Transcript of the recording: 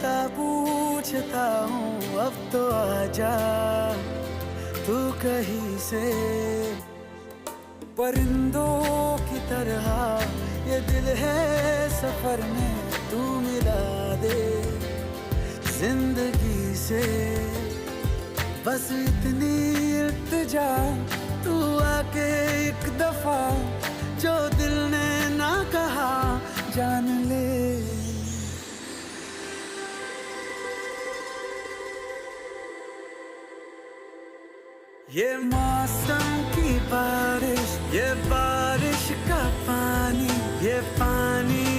रास्ता पूछता हूँ, अब तो आजा तू कहीं से। परिंदों की तरह ये दिल है सफर में, तू मिला दे जिंदगी से। बस इतनी इल्तिजा, तू आके एक दफा जो दिल ने ना कहा जान ले। ये मौसम की बारिश, ये